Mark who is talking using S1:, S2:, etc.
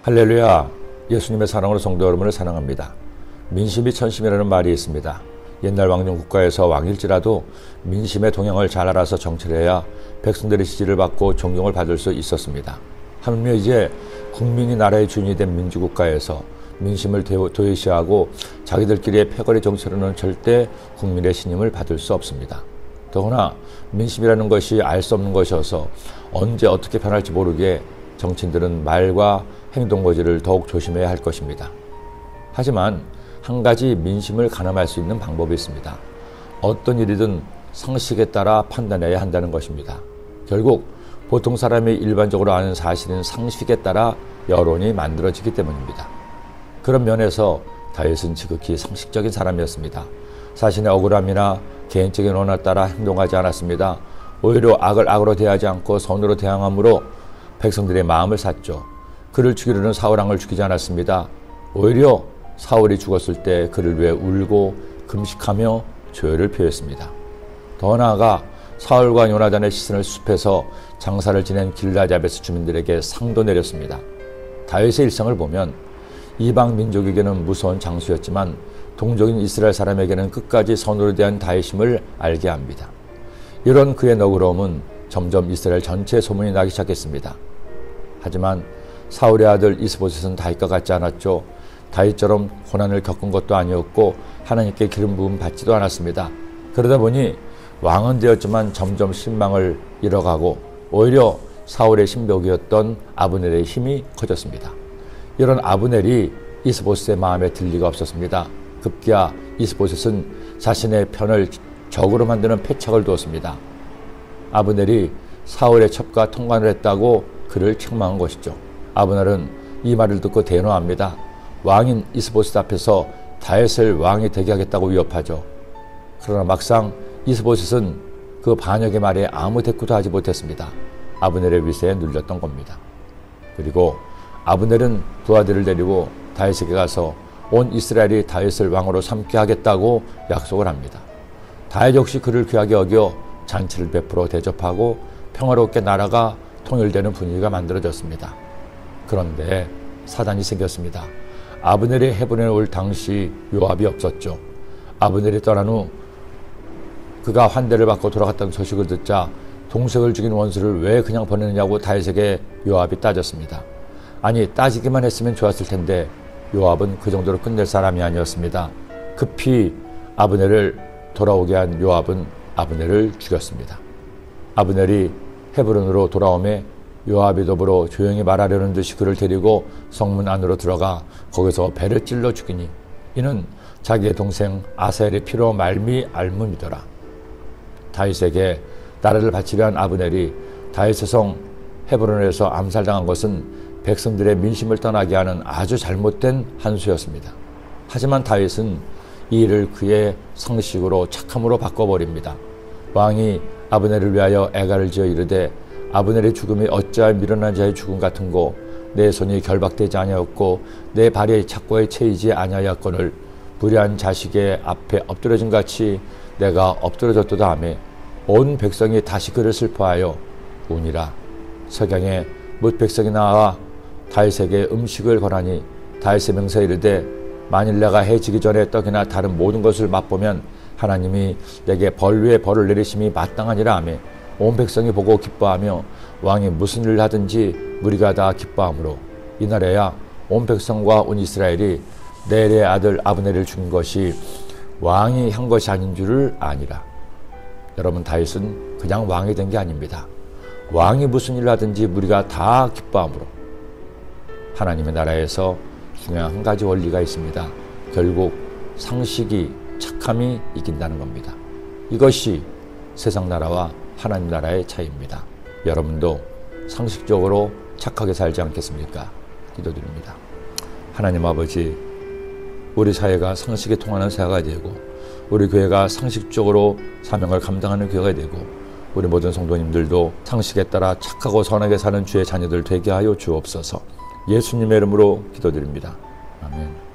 S1: 할렐루야, 예수님의 사랑으로 성도 여러분을 사랑합니다. 민심이 천심이라는 말이 있습니다. 옛날 왕정 국가에서 왕일지라도 민심의 동향을 잘 알아서 정치해야 백성들의 지지를 받고 존경을 받을 수 있었습니다. 하물며 이제 국민이 나라의 주인이 된 민주국가에서 민심을 도외시하고 자기들끼리의 패거리 정치로는 절대 국민의 신임을 받을 수 없습니다. 더구나 민심이라는 것이 알 수 없는 것이어서 언제 어떻게 변할지 모르기에 정치인들은 말과 행동거지를 더욱 조심해야 할 것입니다. 하지만 한 가지 민심을 가늠할 수 있는 방법이 있습니다. 어떤 일이든 상식에 따라 판단해야 한다는 것입니다. 결국 보통 사람이 일반적으로 아는 사실은 상식에 따라 여론이 만들어지기 때문입니다. 그런 면에서 다윗은 지극히 상식적인 사람이었습니다. 자신의 억울함이나 개인적인 원한에 따라 행동하지 않았습니다. 오히려 악을 악으로 대하지 않고 선으로 대항함으로 백성들의 마음을 샀죠. 그를 죽이려는 사울왕을 죽이지 않았습니다. 오히려 사울이 죽었을 때 그를 위해 울고 금식하며 조회를 표했습니다. 더 나아가 사울과 요나단의 시신을 숲에서 장사를 지낸 길르앗 야베스 주민들에게 상도 내렸습니다. 다윗의 일상을 보면 이방 민족에게는 무서운 장수였지만 동족인 이스라엘 사람에게는 끝까지 선으로 대한 다윗임을 알게 합니다. 이런 그의 너그러움은 점점 이스라엘 전체에 소문이 나기 시작했습니다. 하지만 사울의 아들 이스보셋은 다윗과 같지 않았죠. 다윗처럼 고난을 겪은 것도 아니었고 하나님께 기름 부음 받지도 않았습니다. 그러다 보니 왕은 되었지만 점점 신망을 잃어가고 오히려 사울의 신복이었던 아브넬의 힘이 커졌습니다. 이런 아브넬이 이스보셋의 마음에 들 리가 없었습니다. 급기야 이스보셋은 자신의 편을 적으로 만드는 패착을 두었습니다. 아브넬이 사울의 첩과 통관을 했다고 그를 책망한 것이죠. 아브넬은 이 말을 듣고 대노합니다. 왕인 이스보셋 앞에서 다윗을 왕이 되게 하겠다고 위협하죠. 그러나 막상 이스보셋은 그 반역의 말에 아무 대꾸도 하지 못했습니다. 아브넬의 위세에 눌렸던 겁니다. 그리고 아브넬은 두 아들을 데리고 다윗에게 가서 온 이스라엘이 다윗을 왕으로 삼게 하겠다고 약속을 합니다. 다윗 역시 그를 귀하게 여겨 잔치를 베풀어 대접하고 평화롭게 나라가 통일되는 분위기가 만들어졌습니다. 그런데 사단이 생겼습니다. 아브넬이 헤브론에 올 당시 요압이 없었죠. 아브넬이 떠난 후 그가 환대를 받고 돌아갔다는 소식을 듣자 동생을 죽인 원수를 왜 그냥 보내느냐고 다윗에게 요압이 따졌습니다. 아니, 따지기만 했으면 좋았을 텐데 요압은 그 정도로 끝낼 사람이 아니었습니다. 급히 아브넬을 돌아오게 한 요압은 아브넬을 죽였습니다. 아브넬이 헤브론으로 돌아오매 요압이 더불어 조용히 말하려는 듯이 그를 데리고 성문 안으로 들어가 거기서 배를 찔러 죽이니 이는 자기의 동생 아사엘의 피로 말미암음이더라. 다윗에게 나라를 바치려 한 아브넬이 다윗의 성 헤브론에서 암살당한 것은 백성들의 민심을 떠나게 하는 아주 잘못된 한수였습니다. 하지만 다윗은 이 일을 그의 상식으로 착함으로 바꿔버립니다. 왕이 아브넬을 위하여 애가를 지어 이르되 아브넬의 죽음이 어찌하여 미련한 자의 죽음 같은고 내 손이 결박되지 아니하였고 내 발이 착고에 채이지 아니하였거늘 불의한 자식의 앞에 엎드려진 같이 내가 엎드려졌도다 하며 온 백성이 다시 그를 슬퍼하여 우니라. 석양에 뭇 백성이 나와 다윗에게 음식을 권하니 다윗의 명세에 이르되 만일 내가 해지기 전에 떡이나 다른 모든 것을 맛보면 하나님이 내게 벌 위에 벌을 내리심이 마땅하니라 하며 온 백성이 보고 기뻐하며 왕이 무슨 일을 하든지 무리가 다 기뻐하므로 이날에야 온 백성과 온 이스라엘이 넬의 아들 아브넬을 죽인 것이 왕이 한 것이 아닌 줄을 아니라. 여러분, 다윗은 그냥 왕이 된 게 아닙니다. 왕이 무슨 일을 하든지 무리가 다 기뻐하므로. 하나님의 나라에서 중요한 한 가지 원리가 있습니다. 결국 상식이 착함이 이긴다는 겁니다. 이것이 세상 나라와 하나님 나라의 차이입니다. 여러분도 상식적으로 착하게 살지 않겠습니까? 기도드립니다. 하나님 아버지, 우리 사회가 상식에 통하는 사회가 되고 우리 교회가 상식적으로 사명을 감당하는 교회가 되고 우리 모든 성도님들도 상식에 따라 착하고 선하게 사는 주의 자녀들 되게 하여 주옵소서. 예수님의 이름으로 기도드립니다. 아멘.